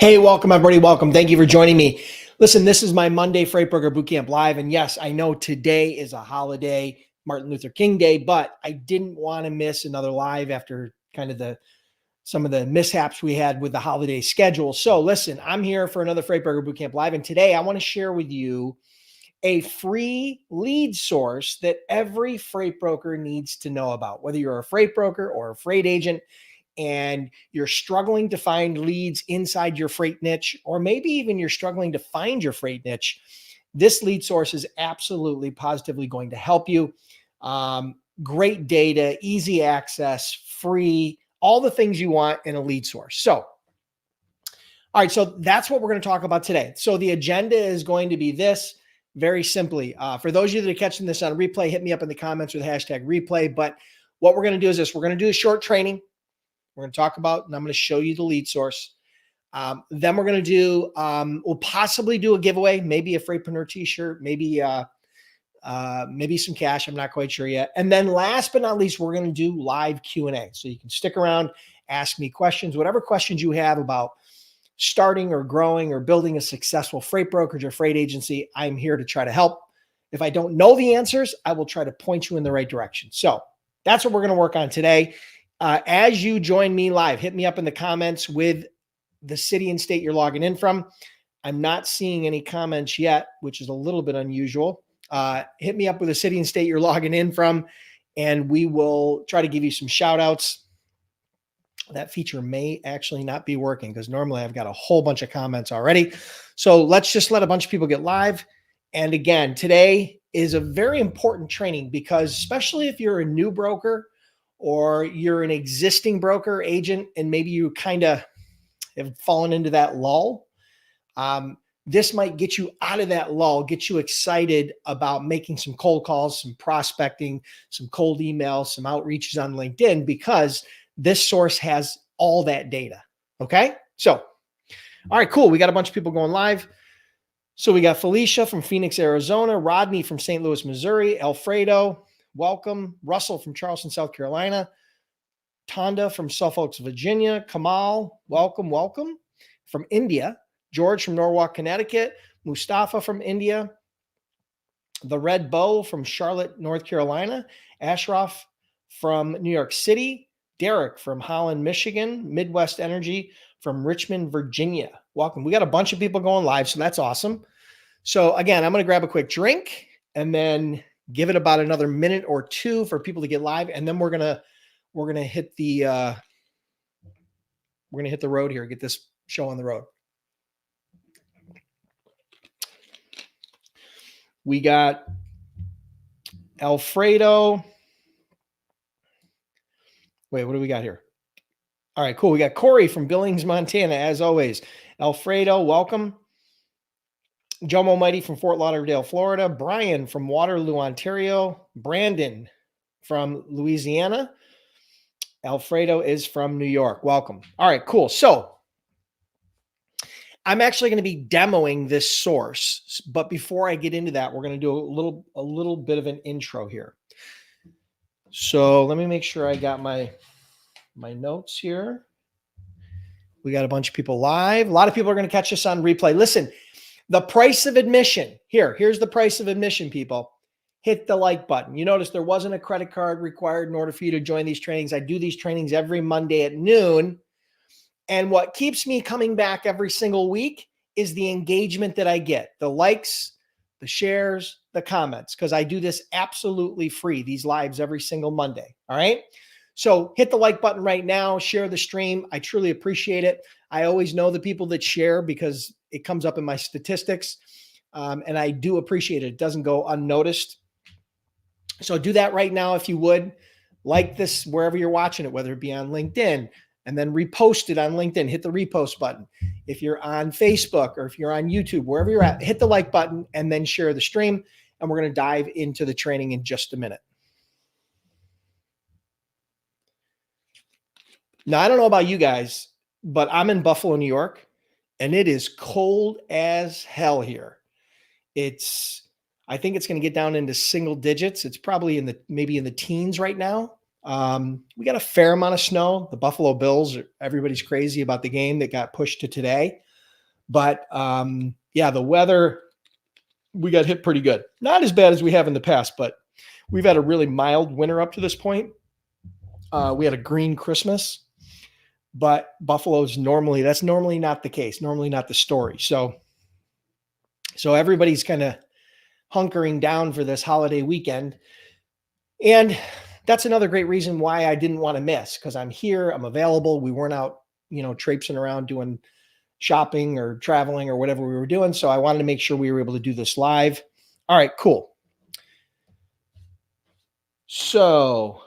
Hey, welcome everybody. Welcome. Thank you for joining me. Listen, this is my Monday Freight Broker Bootcamp Live. And yes, I know today is a holiday, Martin Luther King Day, but I didn't want to miss another live after kind of some of the mishaps we had with the holiday schedule. So listen, I'm here for another Freight Broker Bootcamp Live. And today I want to share with you a free lead source that every freight broker needs to know about, whether you're a freight broker or a freight agent and you're struggling to find leads inside your freight niche, or maybe even you're struggling to find your freight niche. This lead source is absolutely positively going to help you. Great data, easy access, free, all the things you want in a lead source. So, all right, so that's what we're going to talk about today. So the agenda is going to be this. Very simply, for those of you that are catching this on replay, hit me up in the comments with hashtag replay. But what we're going to do is this. We're going to do a short training. We're going to talk about, and I'm going to show you the lead source. Then we're going to do, we'll possibly do a giveaway, maybe a Freightpreneur t-shirt, maybe some cash. I'm not quite sure yet. And then last but not least, we're going to do live Q&A. So you can stick around, ask me questions, whatever questions you have about starting or growing or building a successful freight brokerage or freight agency. I'm here to try to help. If I don't know the answers, I will try to point you in the right direction. So that's what we're going to work on today. As you join me live, hit me up in the comments with the city and state you're logging in from. I'm not seeing any comments yet, which is a little bit unusual. Hit me up with the city and state you're logging in from, and we will try to give you some shout outs. That feature may actually not be working because normally I've got a whole bunch of comments already. So let's just let a bunch of people get live. And again, today is a very important training because especially if you're a new broker or you're an existing broker agent and maybe you kind of have fallen into that lull, this might get you out of that lull, get you excited about making some cold calls, some prospecting, some cold emails, some outreaches on LinkedIn, because this source has all that data. Okay. So, all right, cool. We got a bunch of people going live. So we got Felicia from Phoenix, Arizona, Rodney from St. Louis, Missouri, Alfredo, welcome. Russell from Charleston, South Carolina, Tonda from Suffolk, Virginia, Kamal, welcome. From India, George from Norwalk, Connecticut, Mustafa from India, the Red Bow from Charlotte, North Carolina, Ashraf from New York City, Derek from Holland, Michigan, Midwest Energy from Richmond, Virginia. Welcome. We got a bunch of people going live, so that's awesome. So again, I'm going to grab a quick drink and then give it about another minute or two for people to get live, and then we're gonna hit the road here, get this show on the road. We got Alfredo. Wait, what do we got here? All right, cool. We got Corey from Billings, Montana, as always. Alfredo, welcome. Jomo Mighty from Fort Lauderdale, Florida. Brian from Waterloo, Ontario. Brandon from Louisiana. Alfredo is from New York. Welcome. All right, cool. So I'm actually going to be demoing this source, but before I get into that, we're going to do a little bit of an intro here. So let me make sure I got my notes here. We got a bunch of people live. A lot of people are going to catch this on replay. Listen, the price of admission here's the price of admission, people. Hit the like button. You notice there wasn't a credit card required in order for you to join these trainings. I do these trainings every Monday at noon. And what keeps me coming back every single week is the engagement that I get, the likes, the shares, the comments, because I do this absolutely free, these lives every single Monday. All right. So hit the like button right now, share the stream. I truly appreciate it. I always know the people that share because it comes up in my statistics. And I do appreciate it. It doesn't go unnoticed. So do that right now if you would. Like this wherever you're watching it, whether it be on LinkedIn, and then repost it on LinkedIn. Hit the repost button. If you're on Facebook or if you're on YouTube, wherever you're at, hit the like button and then share the stream. And we're going to dive into the training in just a minute. Now, I don't know about you guys, but I'm in Buffalo, New York, and it is cold as hell here. I think it's going to get down into single digits. It's probably maybe in the teens right now. We got a fair amount of snow. The Buffalo Bills, everybody's crazy about the game that got pushed to today. But yeah, the weather, we got hit pretty good. Not as bad as we have in the past, but we've had a really mild winter up to this point. We had a green Christmas, but Buffalo's that's normally not the case, normally not the story. So everybody's kind of hunkering down for this holiday weekend. And that's another great reason why I didn't want to miss, because I'm here, I'm available. We weren't out, traipsing around doing shopping or traveling or whatever we were doing. So I wanted to make sure we were able to do this live. All right, cool. So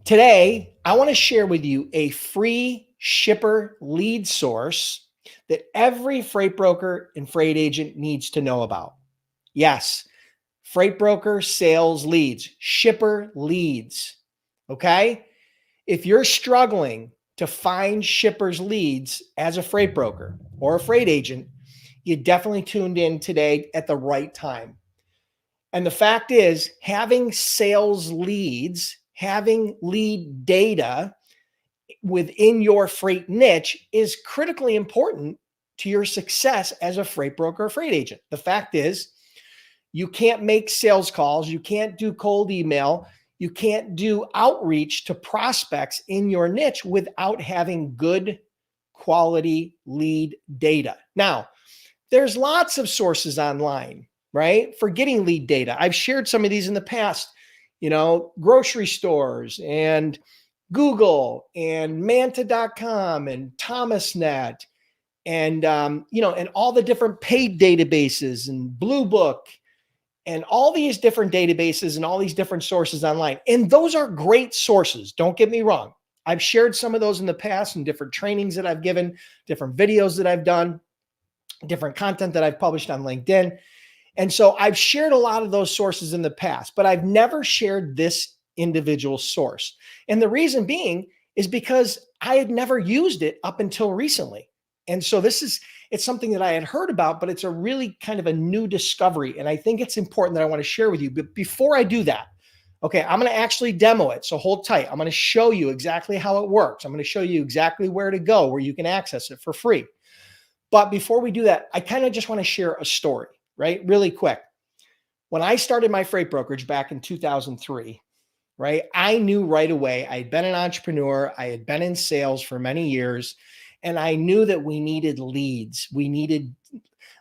today, I want to share with you a free shipper lead source that every freight broker and freight agent needs to know about. Yes, freight broker sales leads, shipper leads. Okay? If you're struggling to find shippers leads as a freight broker or a freight agent, you definitely tuned in today at the right time. And the fact is, having sales leads, having lead data within your freight niche is critically important to your success as a freight broker or freight agent. The fact is, you can't make sales calls, you can't do cold email, you can't do outreach to prospects in your niche without having good quality lead data. Now, there's lots of sources online, right, for getting lead data. I've shared some of these in the past, grocery stores and Google and Manta.com and Thomasnet and, and all the different paid databases and Blue Book and all these different databases and all these different sources online. And those are great sources. Don't get me wrong. I've shared some of those in the past in different trainings that I've given, different videos that I've done, different content that I've published on LinkedIn. And so I've shared a lot of those sources in the past, but I've never shared this individual source. And the reason being is because I had never used it up until recently. And so it's something that I had heard about, but it's a really kind of a new discovery. And I think it's important that I want to share with you. But before I do that, okay, I'm going to actually demo it. So hold tight. I'm going to show you exactly how it works. I'm going to show you exactly where to go, where you can access it for free. But before we do that, I kind of just want to share a story, right? Really quick. When I started my freight brokerage back in 2003, right, I knew right away, I had been an entrepreneur, I had been in sales for many years, and I knew that we needed leads. We needed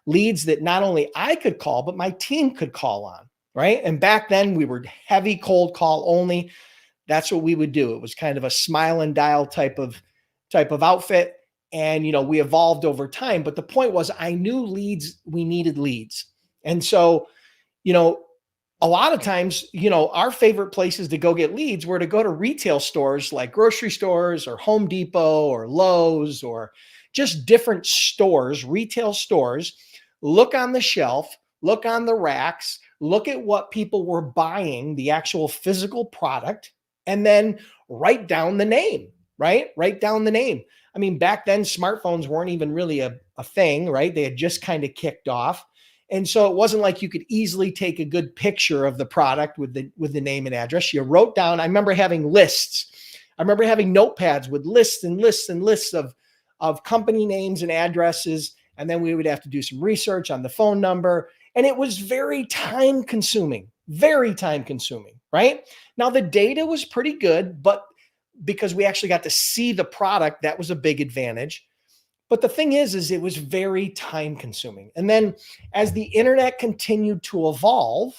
leads that not only I could call, but my team could call on, right? And back then we were heavy cold call only. That's what we would do. It was kind of a smile and dial type of outfit. And, we evolved over time. But the point was, I knew we needed leads. And so, a lot of times, our favorite places to go get leads were to go to retail stores like grocery stores or Home Depot or Lowe's or just different stores, retail stores, look on the shelf, look on the racks, look at what people were buying, the actual physical product, and then write down the name, right? Write down the name. I mean, back then, smartphones weren't even really a thing, right? They had just kind of kicked off. And so it wasn't like you could easily take a good picture of the product with the name and address. You wrote down, I remember having lists. I remember having notepads with lists and lists and lists of company names and addresses. And then we would have to do some research on the phone number. And it was very time consuming, right? Now the data was pretty good, but because we actually got to see the product, that was a big advantage. But the thing is it was very time consuming. And then as the internet continued to evolve,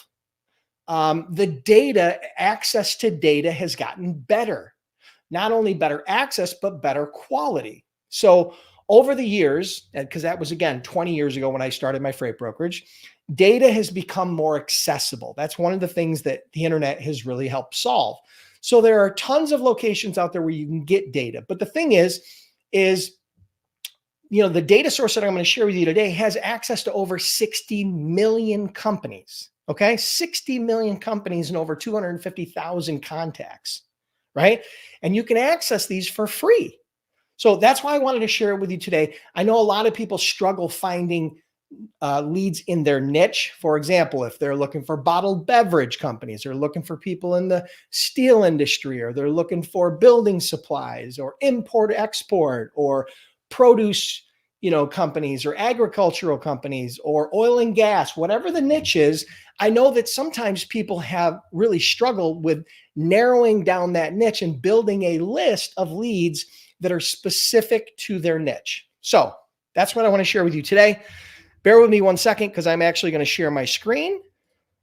the access to data has gotten better. Not only better access, but better quality. So over the years, because that was, again, 20 years ago when I started my freight brokerage, data has become more accessible. That's one of the things that the internet has really helped solve. So there are tons of locations out there where you can get data. But the thing is the data source that I'm going to share with you today has access to over 60 million companies, okay? 60 million companies and over 250,000 contacts, right? And you can access these for free. So that's why I wanted to share it with you today. I know a lot of people struggle finding leads in their niche. For example, if they're looking for bottled beverage companies, they're looking for people in the steel industry, or they're looking for building supplies or import export or produce, companies or agricultural companies or oil and gas, whatever the niche is. I know that sometimes people have really struggled with narrowing down that niche and building a list of leads that are specific to their niche. So that's what I want to share with you today. Bear with me one second because I'm actually going to share my screen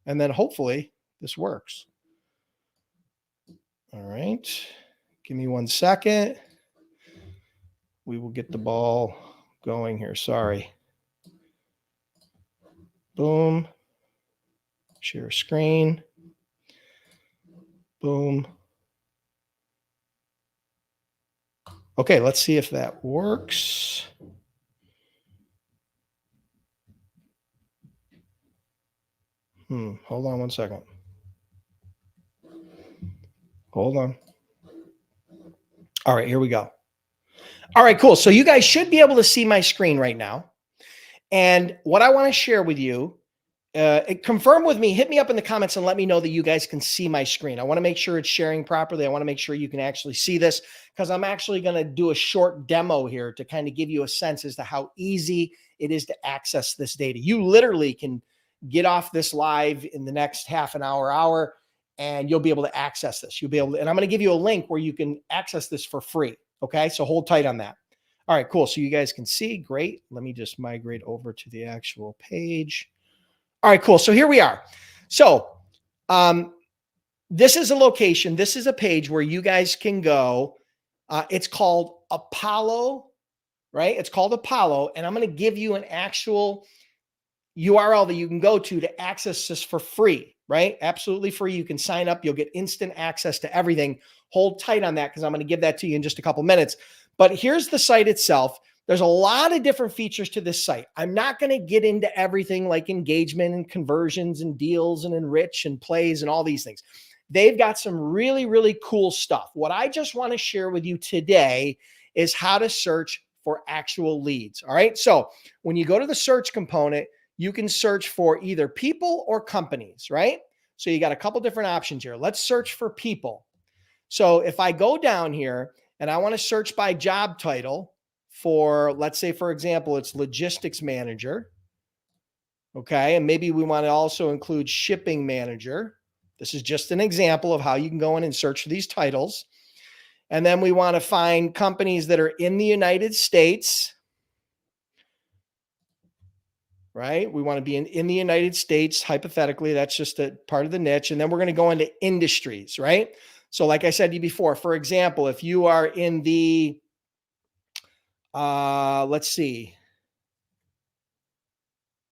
and then hopefully this works. All right. Give me 1 second. We will get the ball going here. Sorry. Boom. Share screen. Boom. Okay, let's see if that works. Hold on 1 second. Hold on. All right, here we go. All right, cool. So you guys should be able to see my screen right now. And what I want to share with you, confirm with me, hit me up in the comments and let me know that you guys can see my screen. I want to make sure it's sharing properly. I want to make sure you can actually see this because I'm actually going to do a short demo here to kind of give you a sense as to how easy it is to access this data. You literally can get off this live in the next half an hour, and you'll be able to access this. You'll be able to, and I'm going to give you a link where you can access this for free. Okay, so hold tight on that. All right, cool. So you guys can see, great. Let me just migrate over to the actual page. All right, cool. So here we are. So this is a location. This is a page where you guys can go. It's called Apollo, right? It's called Apollo. And I'm going to give you an actual URL that you can go to access this for free, right? Absolutely free. You can sign up. You'll get instant access to everything. Hold tight on that because I'm going to give that to you in just a couple minutes. But here's the site itself. There's a lot of different features to this site. I'm not going to get into everything like engagement and conversions and deals and enrich and plays and all these things. They've got some really, really cool stuff. What I just want to share with you today is how to search for actual leads. All right. So when you go to the search component, you can search for either people or companies, right? So you got a couple different options here. Let's search for people. So if I go down here and I want to search by job title for, let's say, for example, it's logistics manager. Okay. And maybe we want to also include shipping manager. This is just an example of how you can go in and search for these titles. And then we want to find companies that are in the United States. Right? We want to be in the United States, hypothetically. That's just a part of the niche. And then we're going to go into industries, right? So like I said to you before, for example, if you are in the, let's say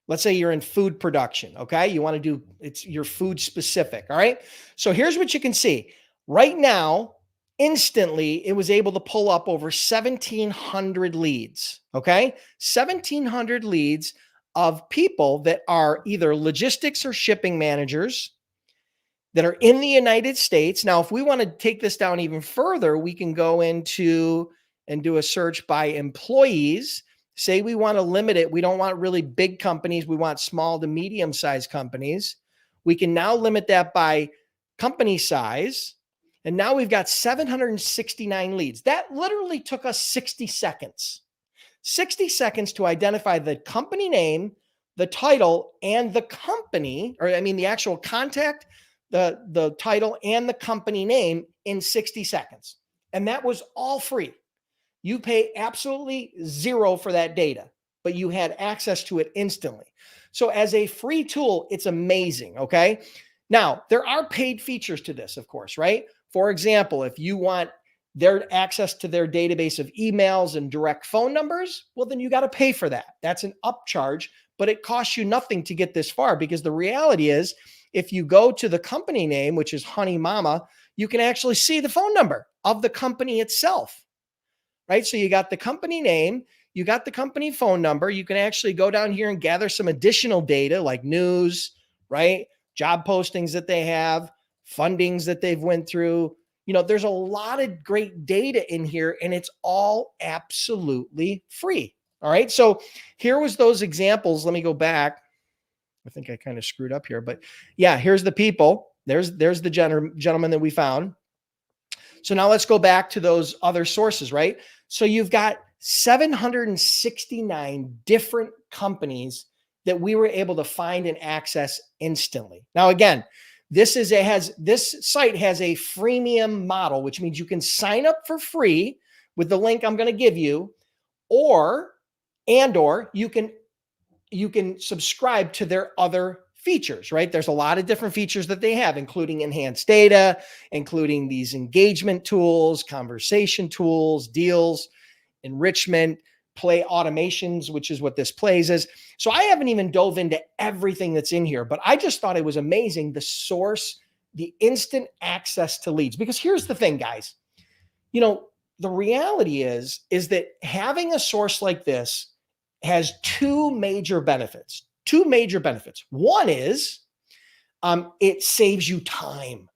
you're in food production, okay? You want to do, you're food specific, all right? So here's what you can see. Right now, instantly, it was able to pull up over 1,700 leads, okay? 1,700 leads of people that are either logistics or shipping managers that are in the United States. Now, if we want to take this down even further, we can go into and do a search by employees. Say we want to limit it. We don't want really big companies. We want small to medium-sized companies. We can now limit that by company size. And now we've got 769 leads. That literally took us 60 seconds. 60 seconds to identify the company name, the title, and the company, or I mean the actual contact, the title and the company name in 60 seconds. And that was all free. You pay absolutely zero for that data, but you had access to it instantly. So as a free tool, it's amazing, okay? Now, there are paid features to this, of course, right? For example, if you want their access to their database of emails and direct phone numbers, well, then you got to pay for that. That's an upcharge, but it costs you nothing to get this far because the reality is if you go to the company name, which is Honey Mama, you can actually see the phone number of the company itself, right? So you got the company name, you got the company phone number. You can actually go down here and gather some additional data like news, right? Job postings that they have, fundings that they've went through. You know, there's a lot of great data in here and it's all absolutely free. All right. So here was those examples. Let me go back. I think I kind of screwed up here, but yeah, here's the people. There's the gentleman that we found. So now let's go back to those other sources, right? So you've got 769 different companies that we were able to find and access instantly. Now, again, this site has a freemium model, which means you can sign up for free with the link I'm going to give you, or you can subscribe to their other features, right? There's a lot of different features that they have, including enhanced data, including these engagement tools, conversation tools, deals, enrichment, play automations, which is what this plays is. So I haven't even dove into everything that's in here, but I just thought it was amazing, the source, the instant access to leads. Because here's the thing, guys, the reality is that having a source like this has two major benefits. One is it saves you time,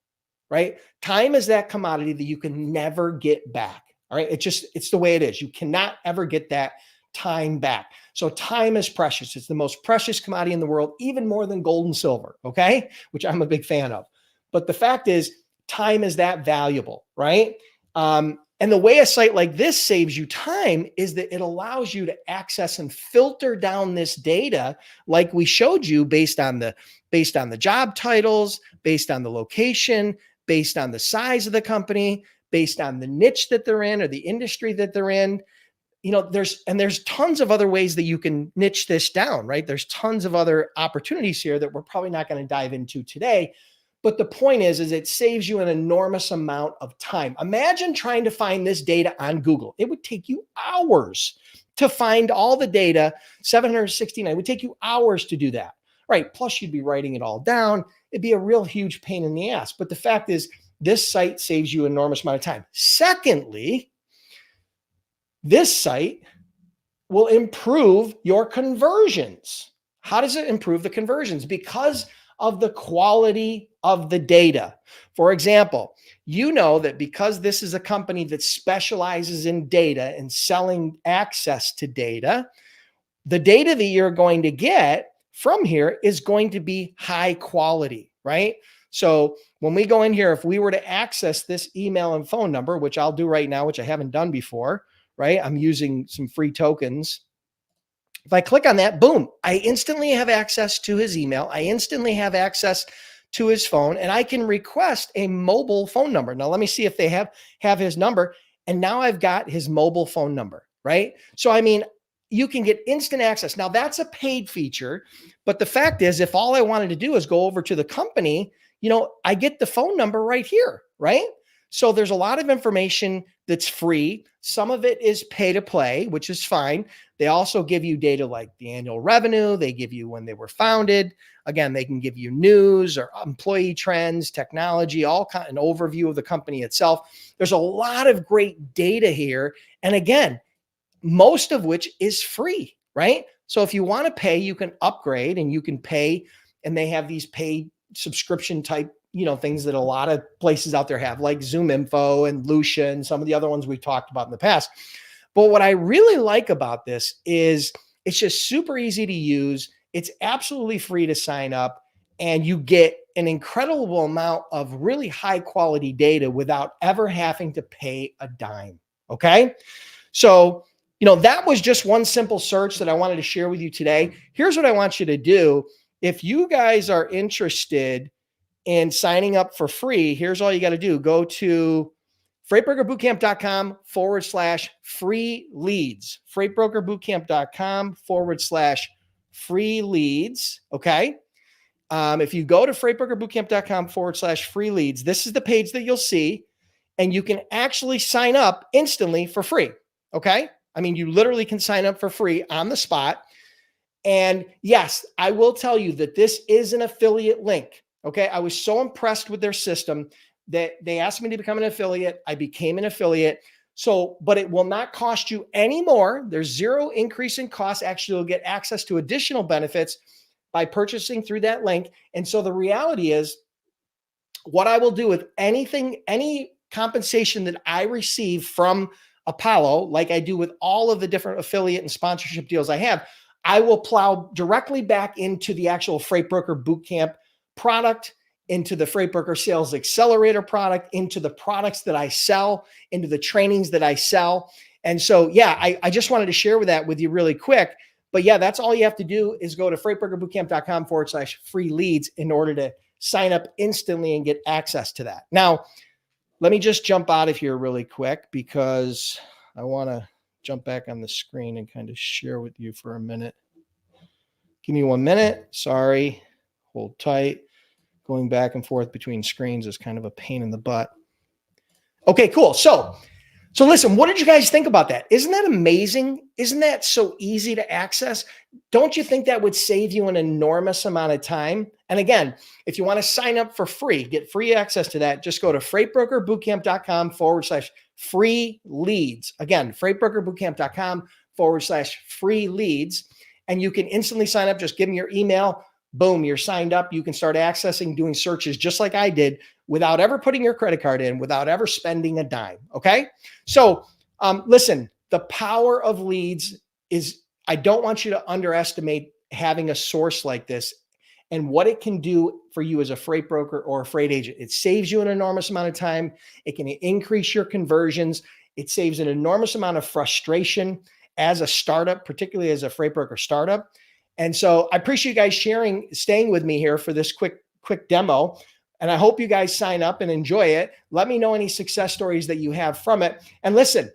right? Time is that commodity that you can never get back. All right. It's the way it is. You cannot ever get that time back. So time is precious. It's the most precious commodity in the world, even more than gold and silver. Okay. Which I'm a big fan of. But the fact is, time is that valuable, right? And the way a site like this saves you time is that it allows you to access and filter down this data, like we showed you, based on the job titles, based on the location, based on the size of the company, based on the niche that they're in or the industry that they're in. There's tons of other ways that you can niche this down, right? There's tons of other opportunities here that we're probably not going to dive into today. But the point is it saves you an enormous amount of time. Imagine trying to find this data on Google. It would take you hours to find all the data, 769. It would take you hours to do that, right? Plus you'd be writing it all down. It'd be a real huge pain in the ass. But the fact is, this site saves you an enormous amount of time. Secondly, this site will improve your conversions. How does it improve the conversions? Because of the quality of the data. For example, that because this is a company that specializes in data and selling access to data, the data that you're going to get from here is going to be high quality, right? So when we go in here, if we were to access this email and phone number, which I'll do right now, which I haven't done before, right? I'm using some free tokens. If I click on that, boom, I instantly have access to his email. I instantly have access to his phone, and I can request a mobile phone number. Now, let me see if they have his number. And now I've got his mobile phone number, right? So, you can get instant access. Now, that's a paid feature, but the fact is, if all I wanted to do is go over to the company, I get the phone number right here, right? So there's a lot of information that's free. Some of it is pay to play, which is fine. They also give you data like the annual revenue. They give you when they were founded. Again, they can give you news or employee trends, technology, an overview of the company itself. There's a lot of great data here. And again, most of which is free, right? So if you want to pay, you can upgrade and you can pay, and they have these paid subscription type, things that a lot of places out there have, like Zoom Info and Lucia and some of the other ones we've talked about in the past. But what I really like about this is it's just super easy to use. It's absolutely free to sign up, and you get an incredible amount of really high quality data without ever having to pay a dime. Okay. So, that was just one simple search that I wanted to share with you today. Here's what I want you to do. If you guys are interested in signing up for free, here's all you got to do. Go to freightbrokerbootcamp.com/free leads. freightbrokerbootcamp.com/free leads. Okay. If you go to freightbrokerbootcamp.com/free leads, this is the page that you'll see, and you can actually sign up instantly for free. Okay. You literally can sign up for free on the spot. And yes, I will tell you that this is an affiliate link. Okay. I was so impressed with their system that they asked me to become an affiliate. I became an affiliate. So, but it will not cost you any more. There's zero increase in cost. Actually, you'll get access to additional benefits by purchasing through that link. And so the reality is, what I will do with any compensation that I receive from Apollo, like I do with all of the different affiliate and sponsorship deals I have, I will plow directly back into the actual Freight Broker Bootcamp product, into the Freight Broker Sales Accelerator product, into the products that I sell, into the trainings that I sell. And so, yeah, I just wanted to share that with you really quick. But yeah, that's all you have to do is go to freightbrokerbootcamp.com/free leads in order to sign up instantly and get access to that. Now, let me just jump out of here really quick because I want to jump back on the screen and kind of share with you for a minute. Give me 1 minute. Sorry. Hold tight. Going back and forth between screens is kind of a pain in the butt. Okay, cool. So listen, what did you guys think about that? Isn't that amazing? Isn't that so easy to access? Don't you think that would save you an enormous amount of time? And again, if you want to sign up for free, get free access to that, just go to freightbrokerbootcamp.com/free leads. Again, freightbrokerbootcamp.com/free leads. And you can instantly sign up. Just give them your email. Boom, you're signed up. You can start accessing, doing searches just like I did without ever putting your credit card in, without ever spending a dime. Okay. So listen, the power of leads is, I don't want you to underestimate having a source like this and what it can do for you as a freight broker or a freight agent. It saves you an enormous amount of time. It can increase your conversions. It saves an enormous amount of frustration as a startup, particularly as a freight broker startup. And so I appreciate you guys staying with me here for this quick demo. And I hope you guys sign up and enjoy it. Let me know any success stories that you have from it. And listen,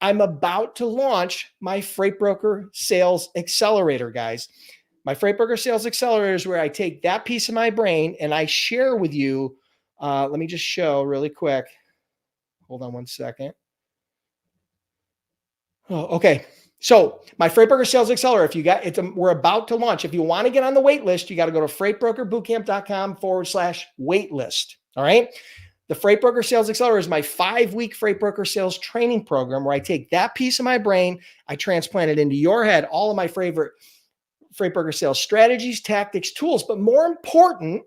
I'm about to launch my Freight Broker Sales Accelerator, guys. My Freight Broker Sales Accelerator is where I take that piece of my brain and I share with you. Let me just show really quick. Hold on 1 second. Oh, okay. So my Freight Broker Sales Accelerator, we're about to launch. If you want to get on the wait list, you got to go to freightbrokerbootcamp.com/wait list. All right. The Freight Broker Sales Accelerator is my 5-week freight broker sales training program where I take that piece of my brain, I transplant it into your head, all of my favorite freight broker sales strategies, tactics, tools, but more important,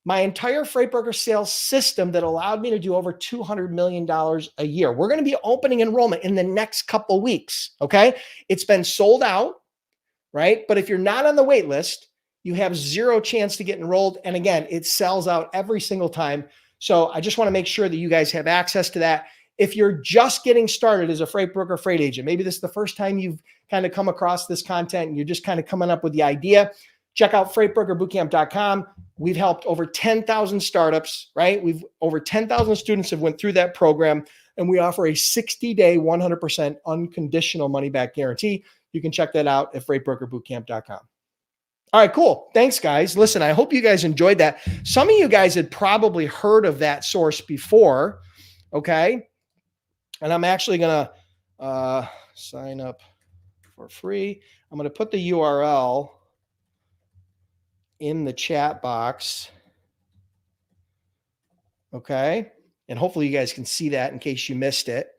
my entire freight broker sales system that allowed me to do over $200 million a year. We're going to be opening enrollment in the next couple weeks. Okay. It's been sold out, right? But if you're not on the wait list, you have zero chance to get enrolled. And again, it sells out every single time. So I just want to make sure that you guys have access to that. If you're just getting started as a freight broker, freight agent, maybe this is the first time you've kind of come across this content and you're just kind of coming up with the idea, check out freightbrokerbootcamp.com. We've helped over 10,000 startups, right? Over 10,000 students have went through that program, and we offer a 60-day, 100% unconditional money-back guarantee. You can check that out at freightbrokerbootcamp.com. All right, cool. Thanks, guys. Listen, I hope you guys enjoyed that. Some of you guys had probably heard of that source before, okay? And I'm actually going to sign up for free. I'm going to put the URL in the chat box. Okay. And hopefully you guys can see that in case you missed it.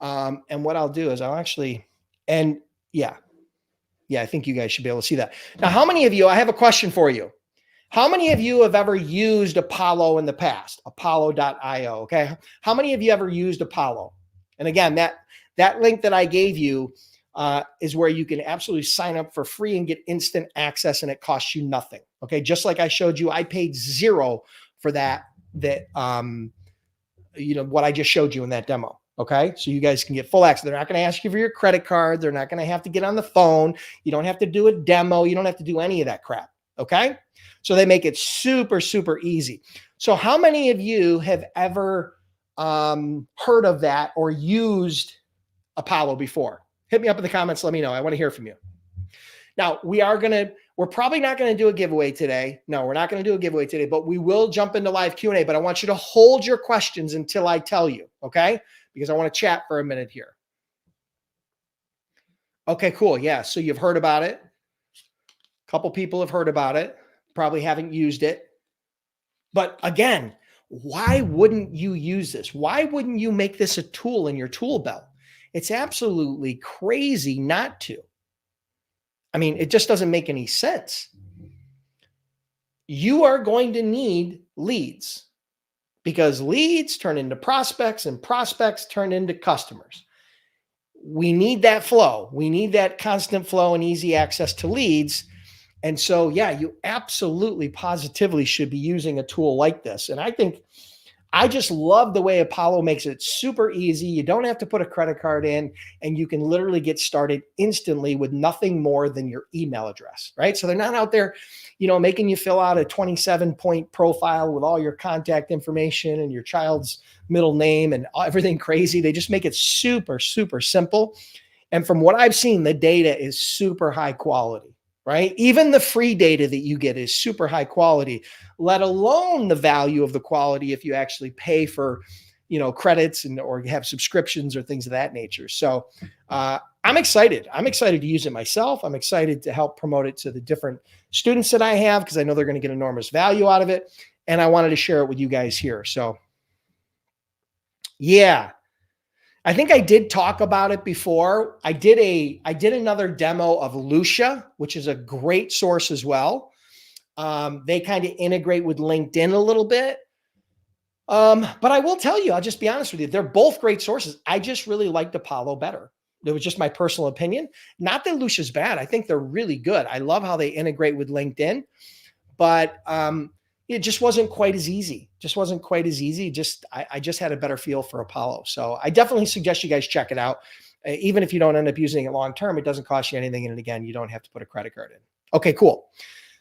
And what I'll do is I think you guys should be able to see that. Now, how many of you, I have a question for you. How many of you have ever used Apollo in the past? Apollo.io. Okay. How many of you ever used Apollo? And again, that link that I gave you is where you can absolutely sign up for free and get instant access, and it costs you nothing. Okay. Just like I showed you, I paid $0 for what I just showed you in that demo. Okay. So you guys can get full access. They're not going to ask you for your credit card. They're not going to have to get on the phone. You don't have to do a demo. You don't have to do any of that crap. Okay. So they make it super, super easy. So how many of you have ever heard of that or used Apollo before? Hit me up in the comments. Let me know. I want to hear from you. Now, we're probably not going to do a giveaway today. No, we're not going to do a giveaway today, but we will jump into live Q&A. But I want you to hold your questions until I tell you, okay? Because I want to chat for a minute here. Okay, cool. Yeah, so you've heard about it. A couple people have heard about it. Probably haven't used it. But again, why wouldn't you use this? Why wouldn't you make this a tool in your tool belt? It's absolutely crazy not to. I mean, it just doesn't make any sense. You are going to need leads because leads turn into prospects and prospects turn into customers. We need that flow. We need that constant flow and easy access to leads. And so, yeah, you absolutely positively should be using a tool like this. And I think I just love the way Apollo makes it super easy. You don't have to put a credit card in, and you can literally get started instantly with nothing more than your email address, right? So they're not out there, making you fill out a 27-point profile with all your contact information and your child's middle name and everything crazy. They just make it super, super simple. And from what I've seen, the data is super high quality, right? Even the free data that you get is super high quality, let alone the value of the quality if you actually pay for, credits or have subscriptions or things of that nature. So I'm excited. I'm excited to use it myself. I'm excited to help promote it to the different students that I have because I know they're going to get enormous value out of it. And I wanted to share it with you guys here. So yeah, I think I did talk about it before. I did another demo of Lucia, which is a great source as well. They kind of integrate with LinkedIn a little bit. But I will tell you, I'll just be honest with you, they're both great sources. I just really liked Apollo better. It was just my personal opinion. Not that Lucia's bad. I think they're really good. I love how they integrate with LinkedIn, but it just wasn't quite as easy. I just had a better feel for Apollo. So I definitely suggest you guys check it out. Even if you don't end up using it long term, it doesn't cost you anything. And again, you don't have to put a credit card in. Okay, cool.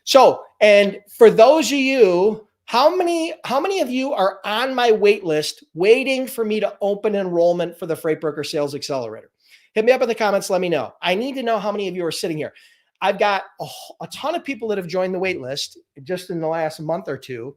So, and for those of you, how many of you are on my wait list waiting for me to open enrollment for the Freight Broker Sales Accelerator? Hit me up in the comments. Let me know. I need to know how many of you are sitting here. I've got a ton of people that have joined the wait list just in the last month or two.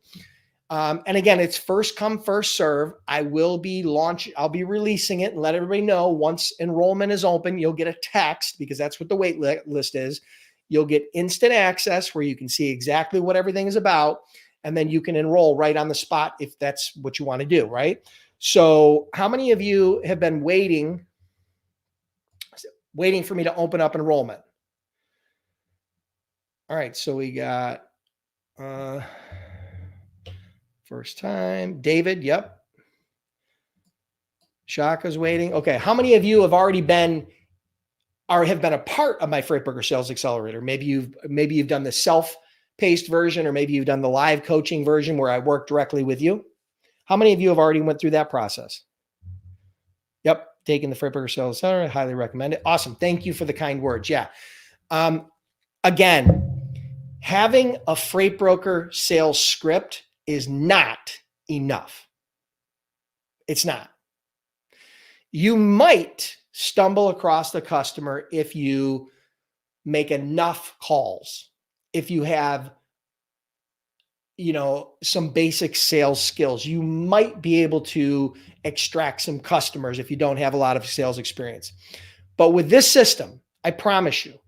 And again, it's first come, first serve. I'll be releasing it and let everybody know once enrollment is open, you'll get a text because that's what the wait list is. You'll get instant access where you can see exactly what everything is about. And then you can enroll right on the spot if that's what you want to do, right? So how many of you have been waiting for me to open up enrollment? All right, so we got first time. David, yep. Shaka's waiting. Okay, how many of you have already been or have been a part of my Freight Broker Sales Accelerator? Maybe you've done the self-paced version, or maybe you've done the live coaching version where I work directly with you. How many of you have already went through that process? Yep, taking the Freight Broker Sales Accelerator, I highly recommend it. Awesome. Thank you for the kind words. Yeah. Again, having a freight broker sales script is not enough. It's not. You might stumble across the customer if you make enough calls, if you have, some basic sales skills. You might be able to extract some customers if you don't have a lot of sales experience. But with this system, I promise you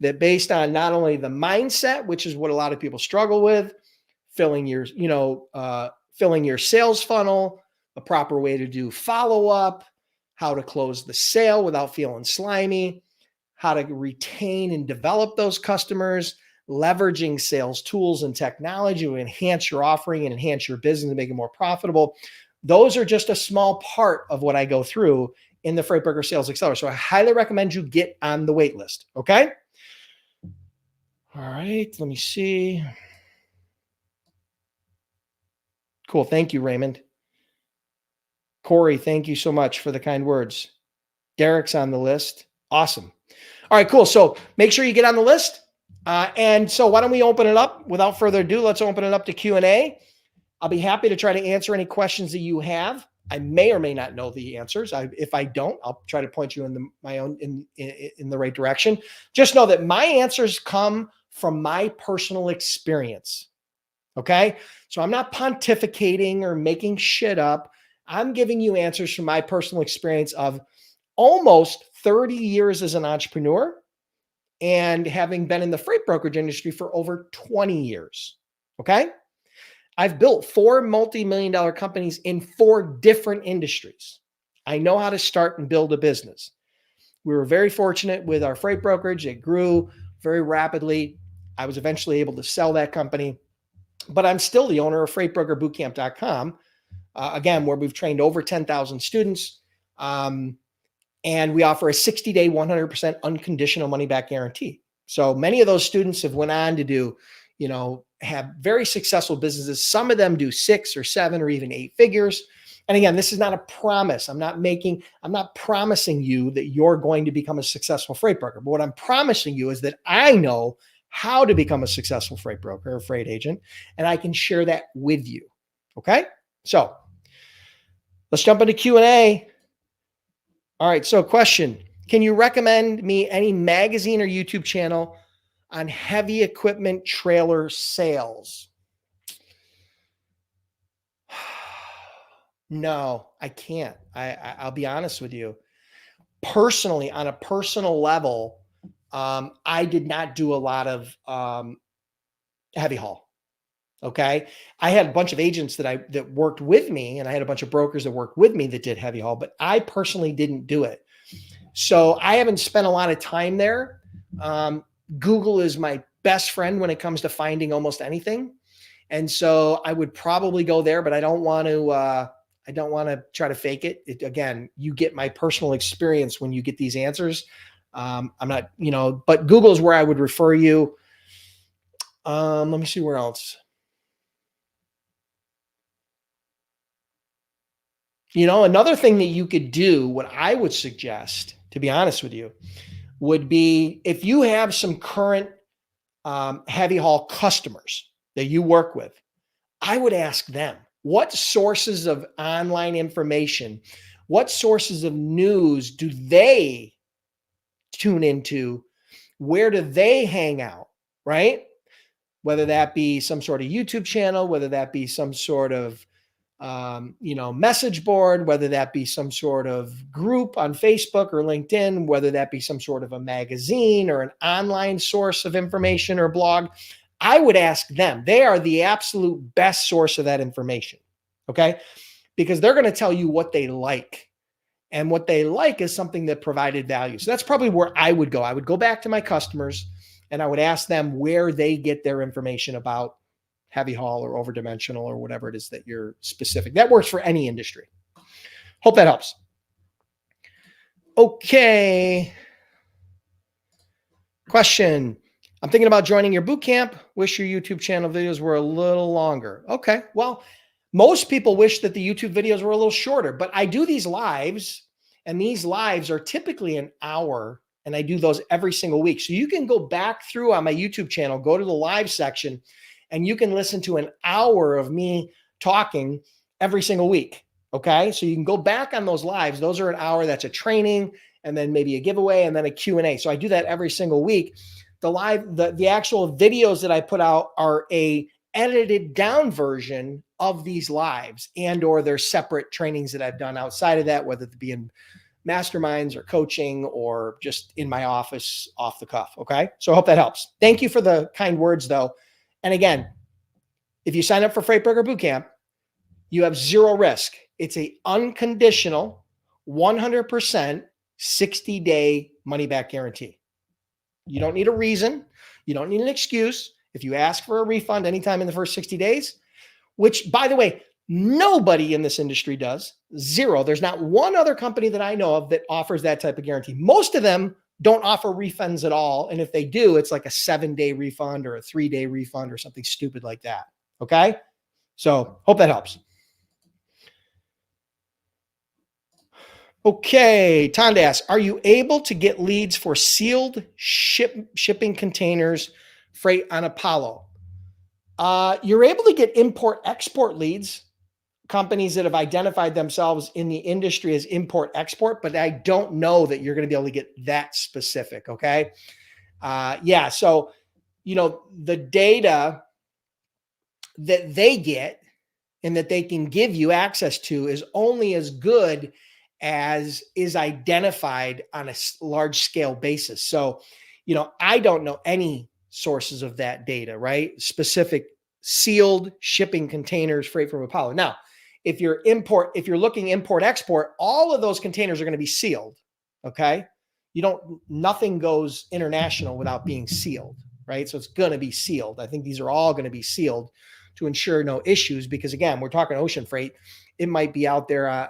that based on not only the mindset, which is what a lot of people struggle with, filling your sales funnel, a proper way to do follow-up, how to close the sale without feeling slimy, how to retain and develop those customers, leveraging sales tools and technology to enhance your offering and enhance your business and make it more profitable. Those are just a small part of what I go through in the Freight Broker Sales Accelerator. So I highly recommend you get on the wait list. Okay. All right. Let me see. Cool. Thank you, Raymond. Corey, thank you so much for the kind words. Derek's on the list. Awesome. All right, cool. So make sure you get on the list. And so why don't we open it up? Without further ado, let's open it up to Q&A. I'll be happy to try to answer any questions that you have. I may or may not know the answers. If I don't, I'll try to point you in the right direction. Just know that my answers come from my personal experience. Okay? So I'm not pontificating or making shit up. I'm giving you answers from my personal experience of almost 30 years as an entrepreneur and having been in the freight brokerage industry for over 20 years. Okay? I've built 4 multi-million-dollar companies in 4 different industries. I know how to start and build a business. We were very fortunate with our freight brokerage. It grew very rapidly. I was eventually able to sell that company, but I'm still the owner of freightbrokerbootcamp.com, again, where we've trained over 10,000 students. And we offer a 60-day, 100% unconditional money-back guarantee. So many of those students have went on to do, have very successful businesses. Some of them do 6 or 7 or even 8 figures. And again, this is not a promise. I'm not promising you that you're going to become a successful freight broker. But what I'm promising you is that I know how to become a successful freight broker or freight agent, and I can share that with you. Okay? So let's jump into Q&A. All right. So question, can you recommend me any magazine or YouTube channel on heavy equipment trailer sales? No, I can't. I'll be honest with you. Personally, on a personal level, I did not do a lot of heavy haul. Okay. I had a bunch of agents that worked with me, and I had a bunch of brokers that worked with me that did heavy haul, but I personally didn't do it. So I haven't spent a lot of time there. Google is my best friend when it comes to finding almost anything. And so I would probably go there, but I don't want to try to fake it. Again, you get my personal experience when you get these answers. I'm not, but Google is where I would refer you. Let me see where else. Another thing that you could do, what I would suggest, to be honest with you, would be if you have some current heavy haul customers that you work with, I would ask them, what sources of online information, what sources of news do they tune into? Where do they hang out, right? Whether that be some sort of YouTube channel, whether that be some sort of message board, whether that be some sort of group on Facebook or LinkedIn, whether that be some sort of a magazine or an online source of information or blog, I would ask them. They are the absolute best source of that information. Okay. Because they're going to tell you what they like. And what they like is something that provided value. So that's probably where I would go. I would go back to my customers and I would ask them where they get their information about heavy haul or overdimensional or whatever it is that you're specific. That works for any industry. Hope that helps. Okay. Question. I'm thinking about joining your boot camp. Wish your YouTube channel videos were a little longer. Okay. Well, most people wish that the YouTube videos were a little shorter, but I do these lives, and these lives are typically an hour, and I do those every single week. So you can go back through on my YouTube channel, go to the live section, and you can listen to an hour of me talking every single week. Okay. So you can go back on those lives. Those are an hour. That's a training, and then maybe a giveaway, and then a Q&A. So I do that every single week. The actual videos that I put out are a edited down version of these lives, and or they're separate trainings that I've done outside of that, whether it be in masterminds or coaching or just in my office off the cuff. Okay. So I hope that helps. Thank you for the kind words though. And again, if you sign up for Freight Broker Bootcamp, you have zero risk. It's a unconditional 100% 60-day money back guarantee. You don't need a reason. You don't need an excuse. If you ask for a refund anytime in the first 60 days, which, by the way, nobody in this industry does, zero. There's not one other company that I know of that offers that type of guarantee. Most of them don't offer refunds at all. And if they do, it's like a 7-day refund or a 3-day refund or something stupid like that. Okay. So hope that helps. Okay. Tondas, are you able to get leads for sealed shipping containers freight on Apollo? You're able to get import-export leads, companies that have identified themselves in the industry as import-export, but I don't know that you're going to be able to get that specific. Okay. Yeah. So, the data that they get and that they can give you access to is only as good as is identified on a large scale basis. So, I don't know any sources of that data, right? Specific sealed shipping containers freight from Apollo. Now, if you're looking import export, all of those containers are going to be sealed. Okay. Nothing goes international without being sealed, right? So it's going to be sealed. I think these are all going to be sealed to ensure no issues, because again, we're talking ocean freight. It might be out there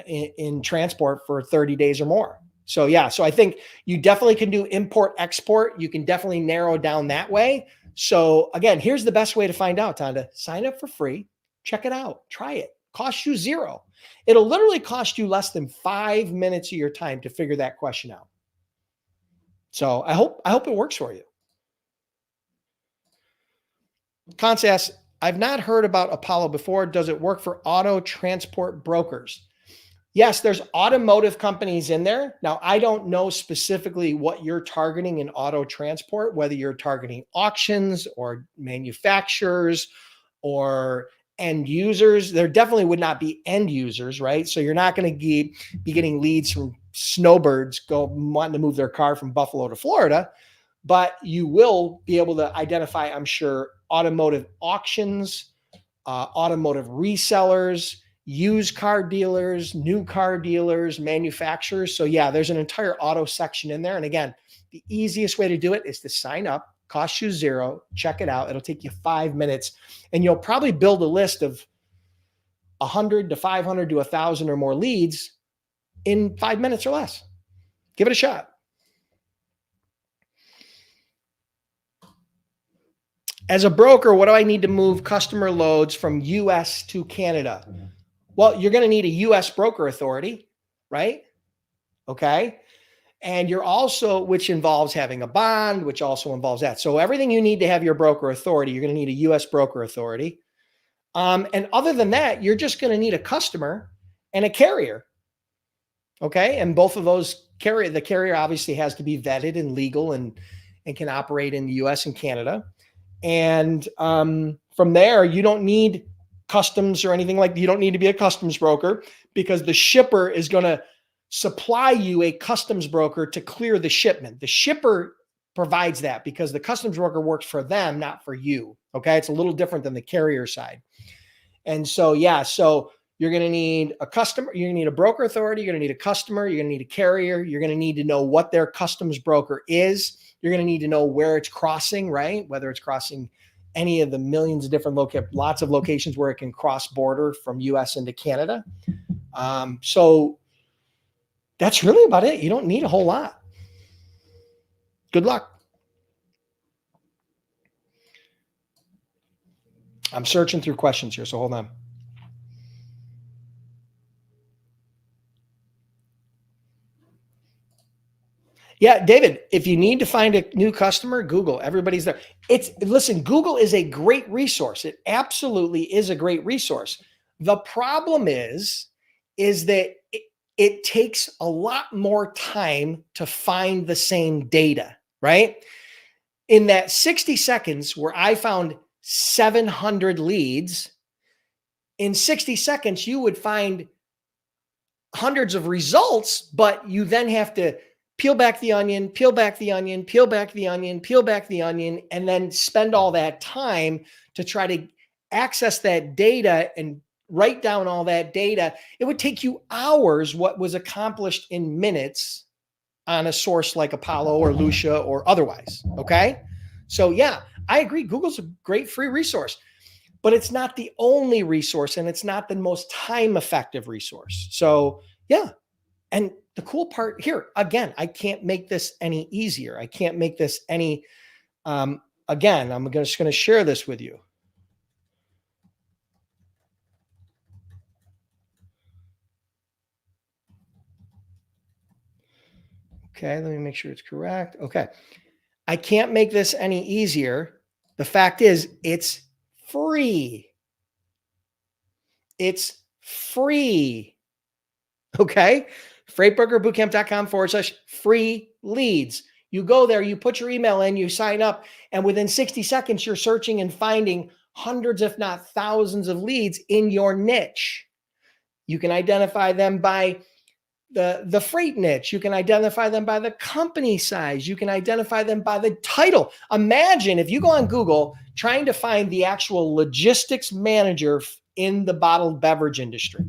in transport for 30 days or more. So yeah, so I think you definitely can do import export. You can definitely narrow down that way. So again, here's the best way to find out, Tonda. Sign up for free, check it out, try it. Costs you zero. It'll literally cost you less than 5 minutes of your time to figure that question out. So I hope it works for you. Conce asks, I've not heard about Apollo before. Does it work for auto transport brokers? Yes, there's automotive companies in there. Now, I don't know specifically what you're targeting in auto transport, whether you're targeting auctions or manufacturers or end users. There definitely would not be end users, right? So you're not going to be getting leads from snowbirds wanting to move their car from Buffalo to Florida, but you will be able to identify, I'm sure, automotive auctions, automotive resellers, used car dealers, new car dealers, manufacturers. So yeah, there's an entire auto section in there. And again, the easiest way to do it is to sign up, cost you zero, check it out. It'll take you 5 minutes and you'll probably build a list of 100 to 500 to 1,000 or more leads in 5 minutes or less. Give it a shot. As a broker, what do I need to move customer loads from US to Canada? Well, you're going to need a US broker authority, right? Okay. And you're also, which involves having a bond, which also involves that. So everything you need to have your broker authority, you're going to need a US broker authority. And other than that, you're just going to need a customer and a carrier. Okay. And both of those the carrier obviously has to be vetted and legal and can operate in the US and Canada. And from there, you don't need customs or anything like that. You don't need to be a customs broker because the shipper is going to supply you a customs broker to clear the shipment. The shipper provides that because the customs broker works for them, not for you. Okay. It's a little different than the carrier side. And so, yeah, so you're going to need a customer, you're going to need a broker authority, you're going to need a customer, you're going to need a carrier, you're going to need to know what their customs broker is. You're going to need to know where it's crossing, right? Whether it's crossing any of the millions of different lots of locations where it can cross border from US into Canada. So that's really about it. You don't need a whole lot. Good luck. I'm searching through questions here, so hold on. Yeah, David, if you need to find a new customer, Google. Everybody's there. Listen, Google is a great resource. It absolutely is a great resource. The problem is that it takes a lot more time to find the same data, right? In that 60 seconds where I found 700 leads, in 60 seconds, you would find hundreds of results, but you then have to peel back the onion, peel back the onion, peel back the onion, peel back the onion, and then spend all that time to try to access that data and write down all that data. It would take you hours what was accomplished in minutes on a source like Apollo or Lucia or otherwise. Okay. So yeah, I agree. Google's a great free resource, but it's not the only resource and it's not the most time effective resource. So yeah. And the cool part here, again, I can't make this any easier. I can't make this any, again, I'm just going to share this with you. Okay, let me make sure it's correct. Okay. I can't make this any easier. The fact is, it's free. It's free. Okay. freightbrokerbootcamp.com/free leads. You go there, you put your email in, you sign up, and within 60 seconds, you're searching and finding hundreds, if not thousands of leads in your niche. You can identify them by the freight niche. You can identify them by the company size. You can identify them by the title. Imagine if you go on Google trying to find the actual logistics manager in the bottled beverage industry.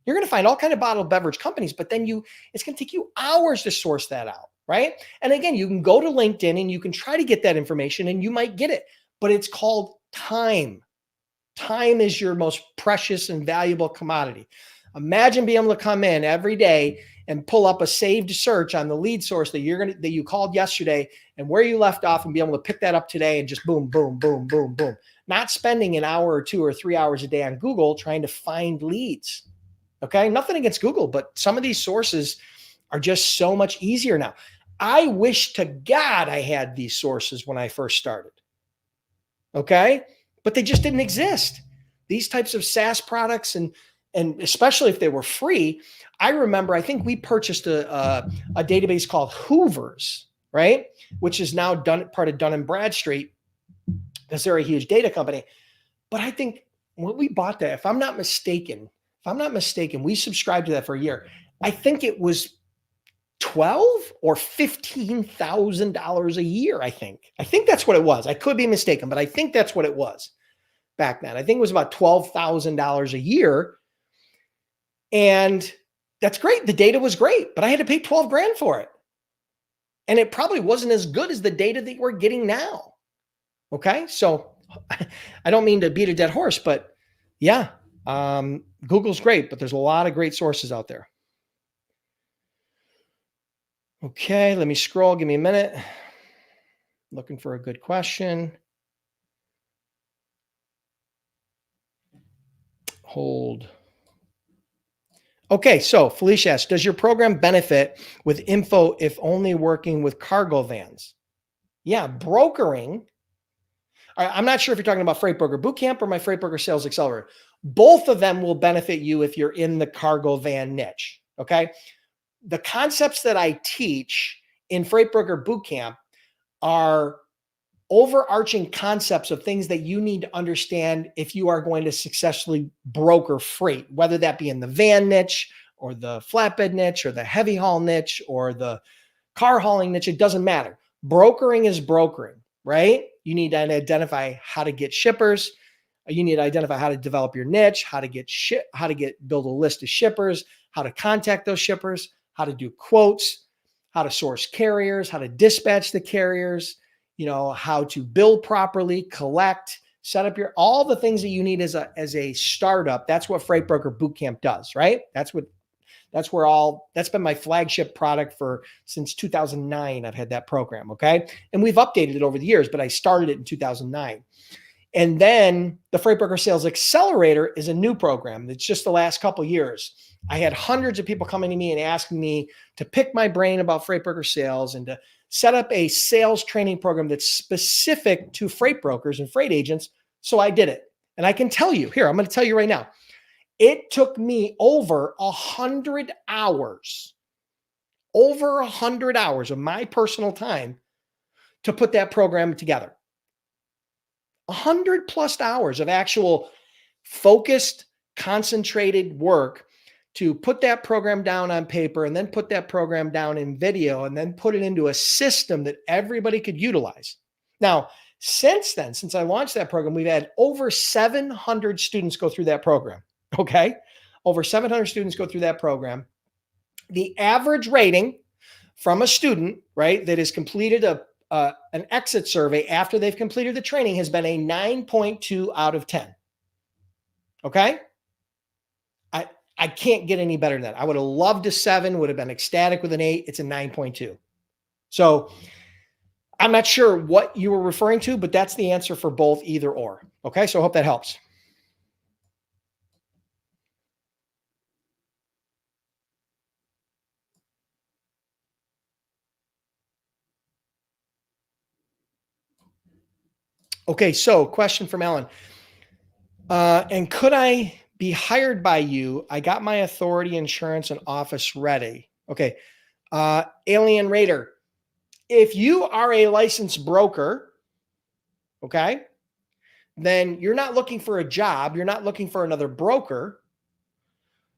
You're going to find all kinds of bottled beverage companies, but then it's going to take you hours to source that out, right? And again, you can go to LinkedIn and you can try to get that information and you might get it, but it's called time. Time is your most precious and valuable commodity. Imagine being able to come in every day and pull up a saved search on the lead source that you called yesterday and where you left off, and be able to pick that up today and just boom, boom, boom, boom, boom. Not spending an hour or 2 or 3 hours a day on Google trying to find leads. Okay. Nothing against Google, but some of these sources are just so much easier now. I wish to God I had these sources when I first started. Okay. But they just didn't exist. These types of SaaS products, and especially if they were free. I remember, I think we purchased a database called Hoover's, right? Which is now part of Dun & Bradstreet, because they're a huge data company. But I think when we bought that, if I'm not mistaken, we subscribed to that for a year. I think it was $12,000 or $15,000 a year. I think that's what it was. I could be mistaken, but I think that's what it was back then. I think it was about $12,000 a year. And that's great. The data was great, but I had to pay 12 grand for it. And it probably wasn't as good as the data that we're getting now. Okay. So I don't mean to beat a dead horse, but yeah, Google's great, but there's a lot of great sources out there. Okay. Let me scroll. Give me a minute. Looking for a good question. Hold. Okay, so Felicia asks, does your program benefit with info if only working with cargo vans? Yeah, brokering. I'm not sure if you're talking about Freight Broker Bootcamp or my Freight Broker Sales Accelerator. Both of them will benefit you if you're in the cargo van niche, okay? The concepts that I teach in Freight Broker Bootcamp are overarching concepts of things that you need to understand if you are going to successfully broker freight, whether that be in the van niche or the flatbed niche or the heavy haul niche or the car hauling niche. It doesn't matter. Brokering is brokering, right? You need to identify how to get shippers. You need to identify how to develop your niche, how to build a list of shippers, how to contact those shippers, how to do quotes, how to source carriers, how to dispatch the carriers, how to bill properly, collect, set up all the things that you need as a startup. That's what Freight Broker Bootcamp does, right? That's been my flagship product since 2009. I've had that program. Okay. And we've updated it over the years, but I started it in 2009. And then the Freight Broker Sales Accelerator is a new program. It's just the last couple of years. I had hundreds of people coming to me and asking me to pick my brain about freight broker sales and to set up a sales training program that's specific to freight brokers and freight agents. So I did it. And I can tell you here, I'm going to tell you right now, it took me over 100 hours of my personal time to put that program together. 100 plus hours of actual focused, concentrated work to put that program down on paper and then put that program down in video and then put it into a system that everybody could utilize. Now, since then, since I launched that program, we've had over 700 students go through that program. Okay. Over 700 students go through that program. The average rating from a student, right, that has completed an exit survey after they've completed the training has been a 9.2 out of 10. Okay. I can't get any better than that. I would have loved a 7, would have been ecstatic with an 8. It's a 9.2. So I'm not sure what you were referring to, but that's the answer for both, either or. Okay. So I hope that helps. Okay. So question from Ellen. And could I be hired by you? I got my authority, insurance, and office ready. Okay. Alien Raider. If you are a licensed broker, okay, then you're not looking for a job. You're not looking for another broker.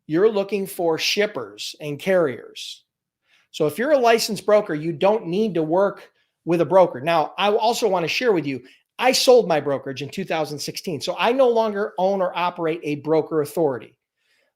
You're looking for shippers and carriers. So if you're a licensed broker, you don't need to work with a broker. Now, I also want to share with you, I sold my brokerage in 2016. So I no longer own or operate a broker authority.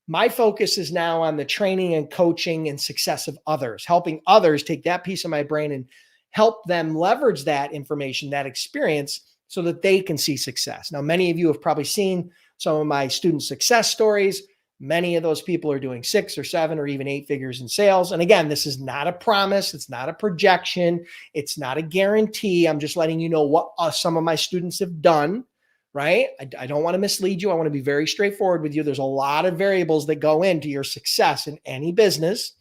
My focus is now on the training and coaching and success of others, helping others take that piece of my brain and help them leverage that information, that experience, so that they can see success. Now, many of you have probably seen some of my student success stories. Many of those people are doing 6 or 7 or even 8 figures in sales. And again, this is not a promise. It's not a projection. It's not a guarantee. I'm just letting you know what some of my students have done, right? I don't want to mislead you. I want to be very straightforward with you. There's a lot of variables that go into your success in any business,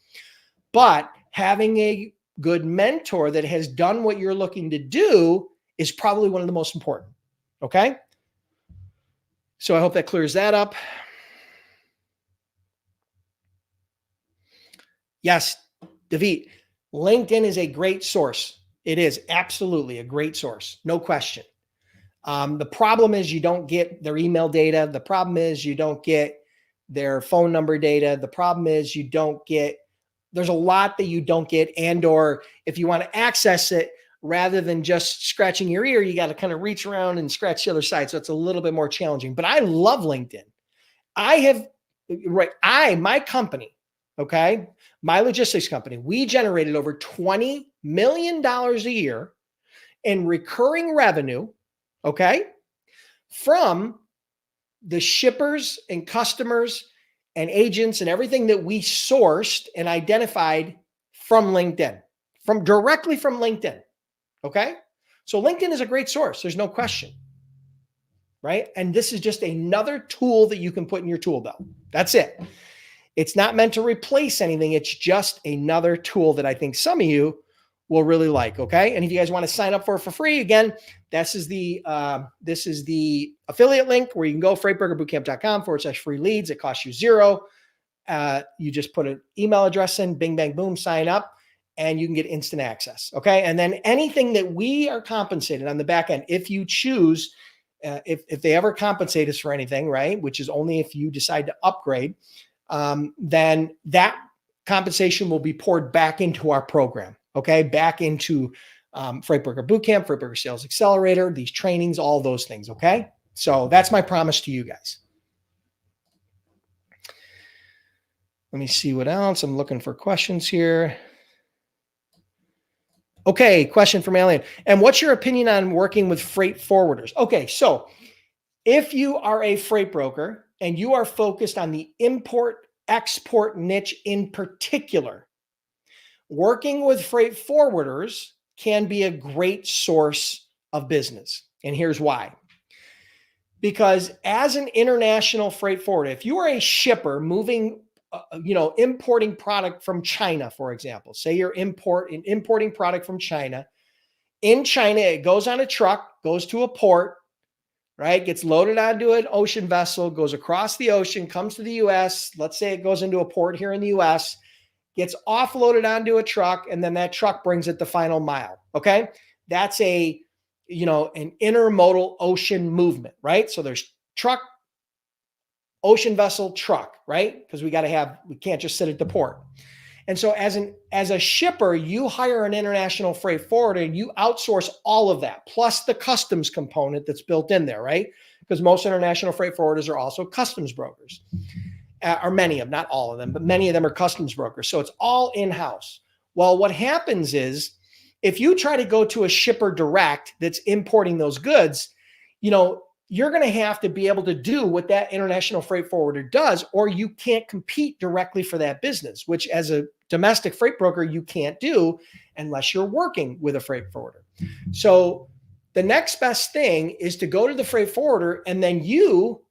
but having a good mentor that has done what you're looking to do is probably one of the most important. Okay. So I hope that clears that up. Yes, David, LinkedIn is a great source. It is absolutely a great source. No question. The problem is you don't get their email data. The problem is you don't get their phone number data. The problem is you don't get, there's a lot that you don't get. And, or if you want to access it, rather than just scratching your ear, you got to kind of reach around and scratch the other side. So it's a little bit more challenging, but I love LinkedIn. My company, okay, my logistics company, we generated over $20 million a year in recurring revenue, okay, from the shippers and customers and agents and everything that we sourced and identified from LinkedIn, directly from LinkedIn, okay? So LinkedIn is a great source. There's no question, right? And this is just another tool that you can put in your tool belt. That's it. It's not meant to replace anything. It's just another tool that I think some of you will really like. Okay. And if you guys want to sign up for free, again, this is the affiliate link where you can go freightbrokerbootcamp.com/free leads. It costs you $0. You just put an email address in, bing, bang, boom, sign up, and you can get instant access. Okay. And then anything that we are compensated on the back end, if you choose, if they ever compensate us for anything, right, which is only if you decide to upgrade, then that compensation will be poured back into our program, okay? Back into Freight Broker Bootcamp, Freight Broker Sales Accelerator, these trainings, all those things, okay? So that's my promise to you guys. Let me see what else. I'm looking for questions here. Okay, question from Alien. And what's your opinion on working with freight forwarders? Okay, so if you are a freight broker and you are focused on the import-export niche in particular, working with freight forwarders can be a great source of business. And here's why. Because as an international freight forwarder, if you are a shipper moving, importing product from China, for example, say you're importing product from China. In China, it goes on a truck, goes to a port, right? Gets loaded onto an ocean vessel, goes across the ocean, comes to the US. Let's say it goes into a port here in the US, gets offloaded onto a truck, and then that truck brings it the final mile. Okay. That's an intermodal ocean movement, right? So there's truck, ocean vessel, truck, right? Because we can't just sit at the port. And so as a shipper, you hire an international freight forwarder and you outsource all of that, plus the customs component that's built in there, right? Because most international freight forwarders are also customs brokers, or many of, not all of them, but many of them are customs brokers. So it's all in-house. Well, what happens is if you try to go to a shipper direct that's importing those goods, you're going to have to be able to do what that international freight forwarder does, or you can't compete directly for that business, which as a domestic freight broker, you can't do unless you're working with a freight forwarder. So the next best thing is to go to the freight forwarder and then you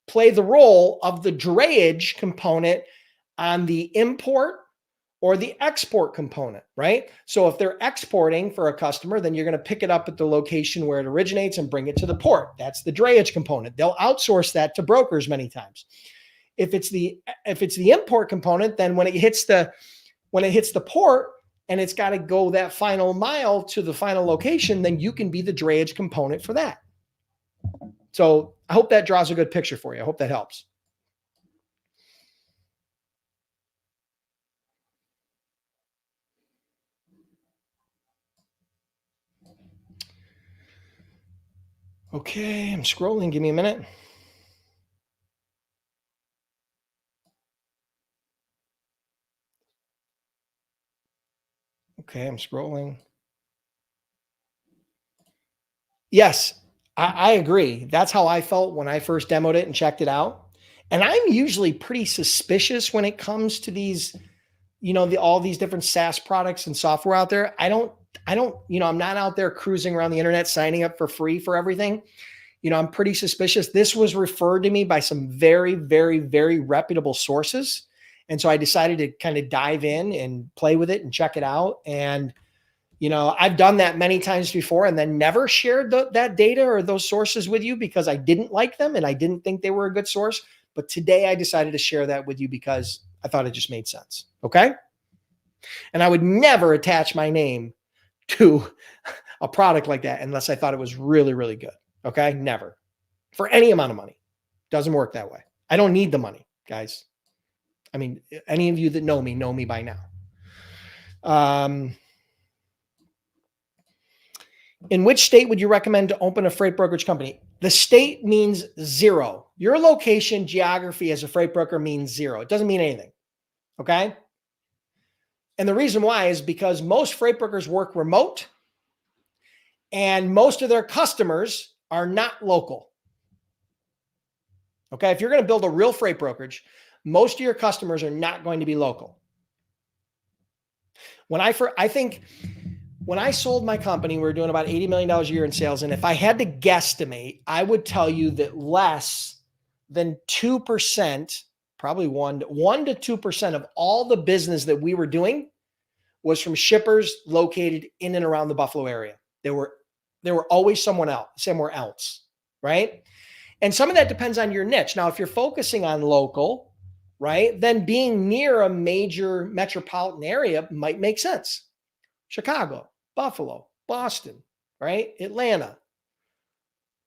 play the role of the drayage component on the import or the export component, right? So if they're exporting for a customer, then you're going to pick it up at the location where it originates and bring it to the port. That's the drayage component. They'll outsource that to brokers many times. If it's the import component, then when it hits the port and it's got to go that final mile to the final location, then you can be the drayage component for that. So I hope that draws a good picture for you. I hope that helps. Okay, I'm scrolling. Give me a minute. Okay, I'm scrolling. Yes, I agree. That's how I felt when I first demoed it and checked it out. And I'm usually pretty suspicious when it comes to these, all these different SaaS products and software out there. I'm not out there cruising around the internet signing up for free for everything. I'm pretty suspicious. This was referred to me by some very, very, very reputable sources. And so I decided to kind of dive in and play with it and check it out. And, I've done that many times before and then never shared that data or those sources with you because I didn't like them and I didn't think they were a good source. But today I decided to share that with you because I thought it just made sense. Okay. And I would never attach my name to a product like that unless I thought it was really, really good. Okay. Never for any amount of money. Doesn't work that way. I don't need the money, guys. I mean, any of you that know me by now. In which state would you recommend to open a freight brokerage company? The state means zero. Your location, geography as a freight broker means zero. It doesn't mean anything. Okay. And the reason why is because most freight brokers work remote and most of their customers are not local. Okay. If you're going to build a real freight brokerage, most of your customers are not going to be local. When I sold my company, we were doing about $80 million a year in sales. And if I had to guesstimate, I would tell you that less than 2%, probably 1 to 2% of all the business that we were doing was from shippers located in and around the Buffalo area. They were always somewhere else, right? And some of that depends on your niche. Now, if you're focusing on local, right, then being near a major metropolitan area might make sense. Chicago, Buffalo, Boston, right? Atlanta,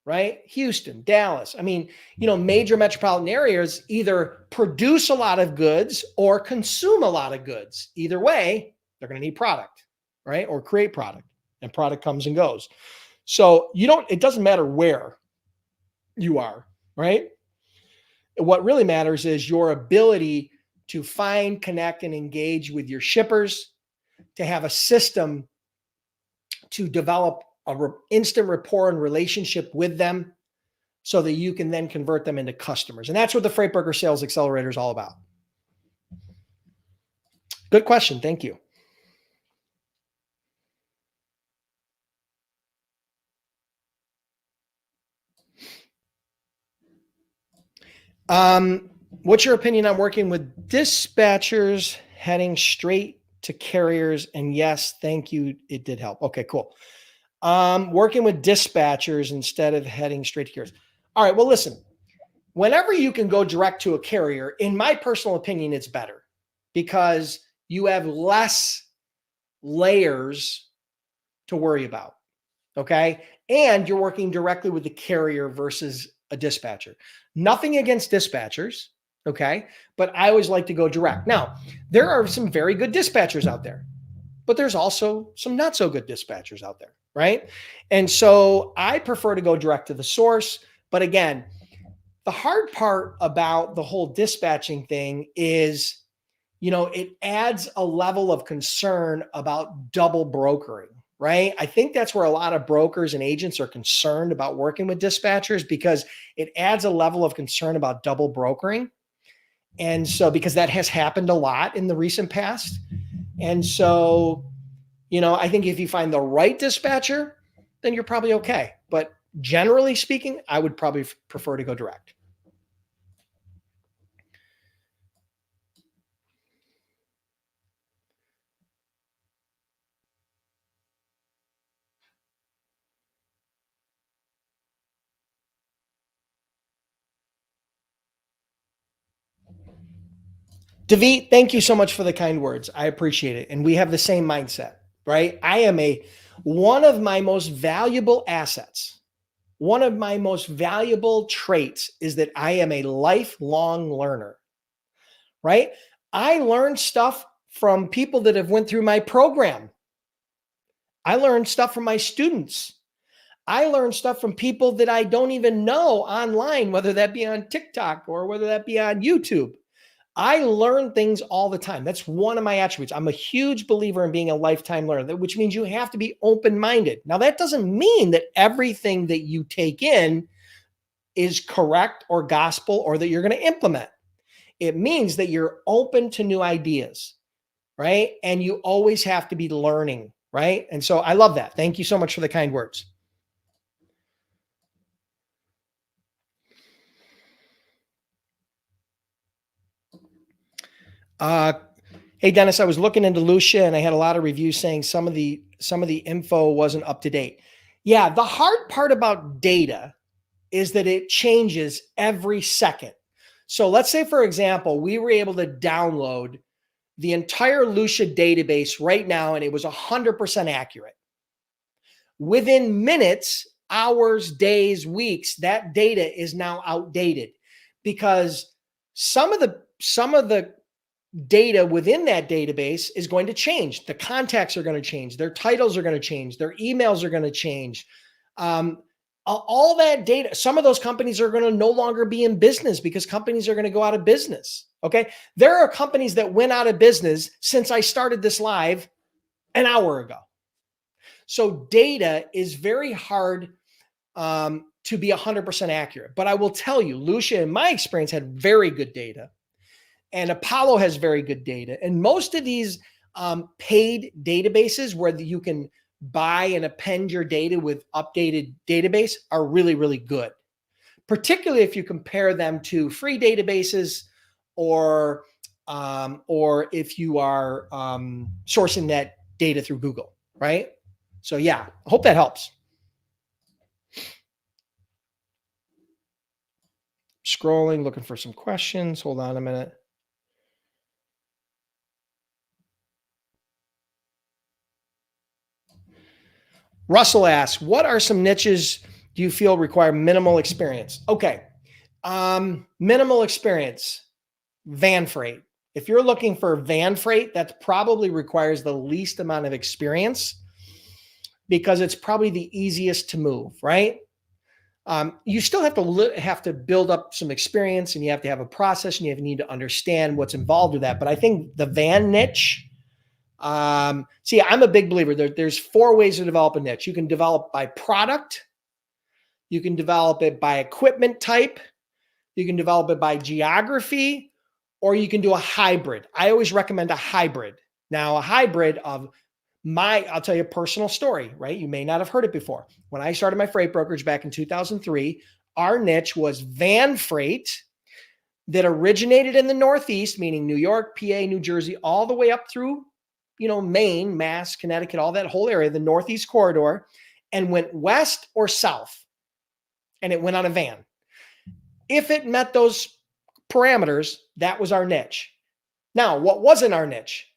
right? Houston, Dallas. I mean, major metropolitan areas either produce a lot of goods or consume a lot of goods. Either way, they're going to need product, right? Or create product, and product comes and goes. So it doesn't matter where you are, right? What really matters is your ability to find, connect, and engage with your shippers, to have a system to develop an instant rapport and relationship with them so that you can then convert them into customers. And that's what the Freight Broker Sales Accelerator is all about. Good question. Thank you. What's your opinion on working with dispatchers heading straight to carriers? And yes, thank you. It did help. Okay, cool. Working with dispatchers instead of heading straight to carriers. All right. Well, listen, whenever you can go direct to a carrier, in my personal opinion, it's better because you have less layers to worry about. Okay. And you're working directly with the carrier versus a dispatcher. Nothing against dispatchers. Okay. But I always like to go direct. Now, there are some very good dispatchers out there, but there's also some not so good dispatchers out there. Right. And so I prefer to go direct to the source. But again, the hard part about the whole dispatching thing is, it adds a level of concern about double brokering. Right. I think that's where a lot of brokers and agents are concerned about working with dispatchers because it adds a level of concern about double brokering. And so, because that has happened a lot in the recent past. And so, I think if you find the right dispatcher, then you're probably okay. But generally speaking, I would probably prefer to go direct. David, thank you so much for the kind words. I appreciate it. And we have the same mindset, right? One of my most valuable assets, one of my most valuable traits is that I am a lifelong learner, right? I learn stuff from people that have went through my program. I learned stuff from my students. I learn stuff from people that I don't even know online, whether that be on TikTok or whether that be on YouTube. I learn things all the time. That's one of my attributes. I'm a huge believer in being a lifetime learner, which means you have to be open-minded. Now, that doesn't mean that everything that you take in is correct or gospel or that you're going to implement. It means that you're open to new ideas, right? And you always have to be learning, right? And so I love that. Thank you so much for the kind words. Hey Dennis, I was looking into Lucia and I had a lot of reviews saying some of the info wasn't up to date. Yeah, the hard part about data is that it changes every second. So let's say, for example, we were able to download the entire Lucia database right now and it was 100% accurate. Within minutes, hours, days, weeks, that data is now outdated because some of the data within that database is going to change. The contacts are going to change. Their titles are going to change. Their emails are going to change. All that data, some of those companies are going to no longer be in business because companies are going to go out of business. Okay. There are companies that went out of business since I started this live an hour ago. So data is very hard to be 100% accurate. But I will tell you, Lucia, in my experience, had very good data. And Apollo has very good data. And most of these paid databases where you can buy and append your data with updated database are really, really good, particularly if you compare them to free databases or if you are sourcing that data through Google, right? So yeah, I hope that helps. Scrolling, looking for some questions. Hold on a minute. Russell asks, what are some niches do you feel require minimal experience? Okay. Minimal experience, van freight. If you're looking for van freight, that probably requires the least amount of experience because it's probably the easiest to move, right? You still have to build up some experience and you have to have a process and you need to understand what's involved with that. But I think the van niche, see, I'm a big believer. There's 4 ways to develop a niche. You can develop by product. You can develop it by equipment type. You can develop it by geography, or you can do a hybrid. I always recommend a hybrid. Now, a hybrid of I'll tell you a personal story, right? You may not have heard it before. When I started my freight brokerage back in 2003, our niche was van freight that originated in the Northeast, meaning New York, PA, New Jersey, all the way up through, Maine, Mass, Connecticut, all that whole area, the Northeast corridor, and went west or south. And it went on a van. If it met those parameters, that was our niche. Now, what wasn't our niche?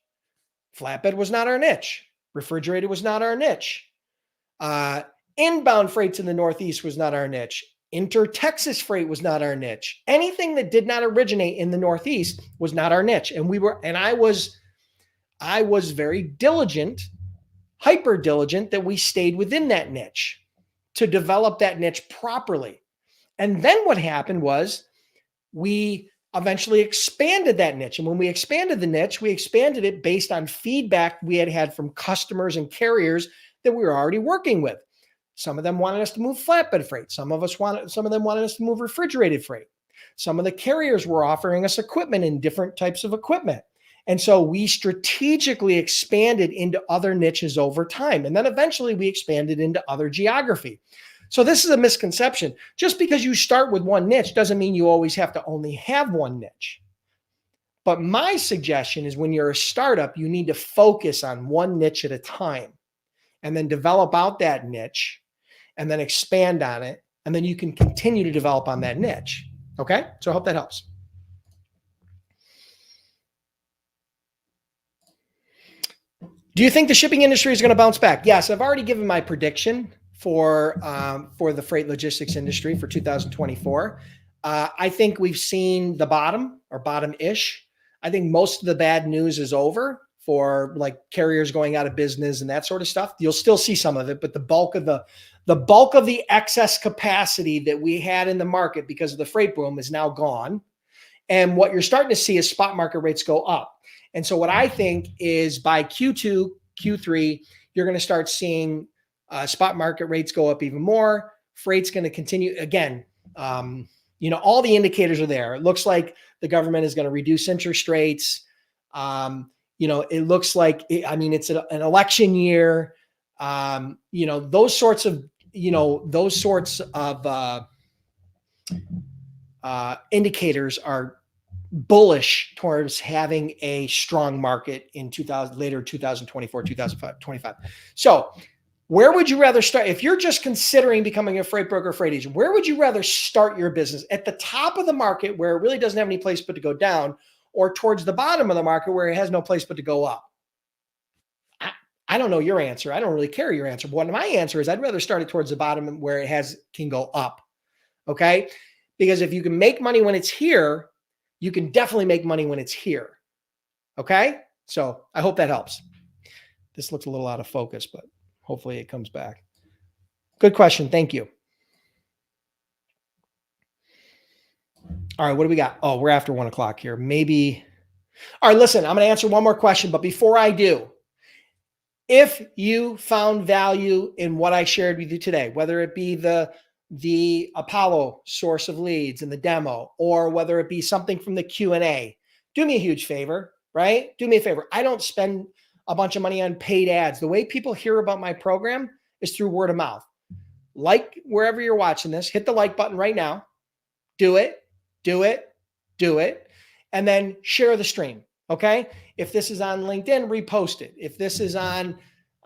Flatbed was not our niche. Refrigerated was not our niche. Inbound freights in the Northeast was not our niche. Inter-Texas freight was not our niche. Anything that did not originate in the Northeast was not our niche. And I was very diligent, hyper diligent, that we stayed within that niche to develop that niche properly. And then what happened was we eventually expanded that niche. And when we expanded the niche, we expanded it based on feedback we had from customers and carriers that we were already working with. Some of them wanted us to move flatbed freight. Some of them wanted us to move refrigerated freight. Some of the carriers were offering us equipment and different types of equipment. And so we strategically expanded into other niches over time. And then eventually we expanded into other geography. So this is a misconception. Just because you start with one niche doesn't mean you always have to only have one niche. But my suggestion is when you're a startup, you need to focus on one niche at a time and then develop out that niche and then expand on it. And then you can continue to develop on that niche. Okay? So I hope that helps. Do you think the shipping industry is going to bounce back? Yes, I've already given my prediction for the freight logistics industry for 2024. I think we've seen the bottom or bottom-ish. I think most of the bad news is over for like carriers going out of business and that sort of stuff. You'll still see some of it, but the bulk of the excess capacity that we had in the market because of the freight boom is now gone. And what you're starting to see is spot market rates go up. And so what I think is by Q2, Q3, you're going to start seeing spot market rates go up even more. Freight's going to continue. Again, All the indicators are there. It looks like the government is going to reduce interest rates. It looks like, it's an election year. Those sorts of indicators are bullish towards having a strong market in 2024, 2025. So where would you rather start? If you're just considering becoming a freight broker, freight agent, where would you rather start your business? At the top of the market where it really doesn't have any place but to go down, or towards the bottom of the market where it has no place but to go up? I don't know your answer. I don't really care your answer. But my answer is I'd rather start it towards the bottom where it can go up. Okay? Because if you can make money when it's here, you can definitely make money when it's here. Okay? So I hope that helps. This looks a little out of focus, but hopefully it comes back. Good question. Thank you. All right. What do we got? Oh, we're after 1 o'clock here. Maybe. All right. Listen, I'm going to answer one more question. But before I do, if you found value in what I shared with you today, whether it be the Apollo source of leads and the demo, or whether it be something from the Q&A, do me a huge favor, right? Do me a favor. I don't spend a bunch of money on paid ads. The way people hear about my program is through word of mouth. Like wherever you're watching this, hit the like button right now. Do it. And then share the stream. Okay. If this is on LinkedIn, repost it. If this is on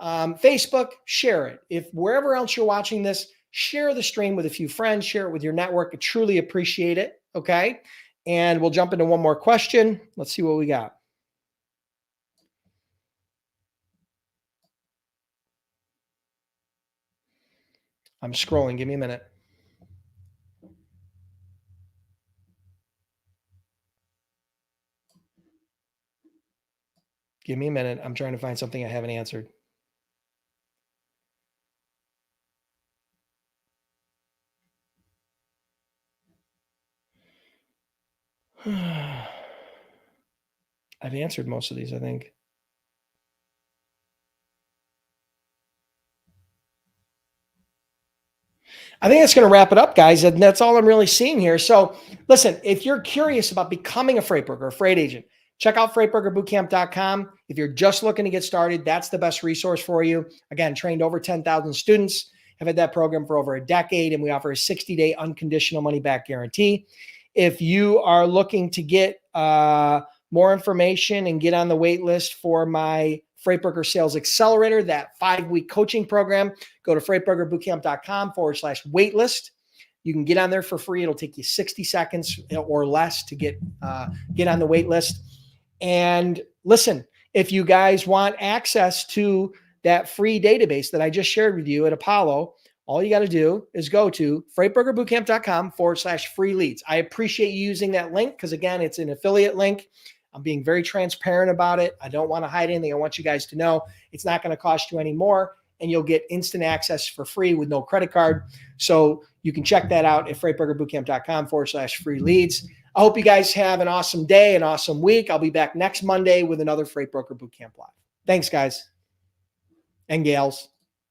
Facebook, share it. If wherever else you're watching this, share the stream with a few friends, share it with your network. I truly appreciate it. Okay. And we'll jump into one more question. Let's see what we got. I'm scrolling. Give me a minute. Give me a minute. I'm trying to find something I haven't answered. I've answered most of these, I think. I think that's going to wrap it up, guys. And that's all I'm really seeing here. So listen, if you're curious about becoming a freight broker, a freight agent, check out freightbrokerbootcamp.com. If you're just looking to get started, that's the best resource for you. Again, trained over 10,000 students, have had that program for over a decade, and we offer a 60-day unconditional money-back guarantee. If you are looking to get more information and get on the wait list for my Freight Broker Sales Accelerator, that 5-week coaching program, go to freightbrokerbootcamp.com/waitlist. You can get on there for free. It'll take you 60 seconds or less to get on the wait list. And listen, if you guys want access to that free database that I just shared with you at Apollo, all you got to do is go to freightbrokerbootcamp.com/free leads. I appreciate you using that link because, again, it's an affiliate link. I'm being very transparent about it. I don't want to hide anything. I want you guys to know it's not going to cost you any more, and you'll get instant access for free with no credit card. So you can check that out at freightbrokerbootcamp.com/free leads. I hope you guys have an awesome day, an awesome week. I'll be back next Monday with another Freight Broker Bootcamp Live. Thanks, guys and gals.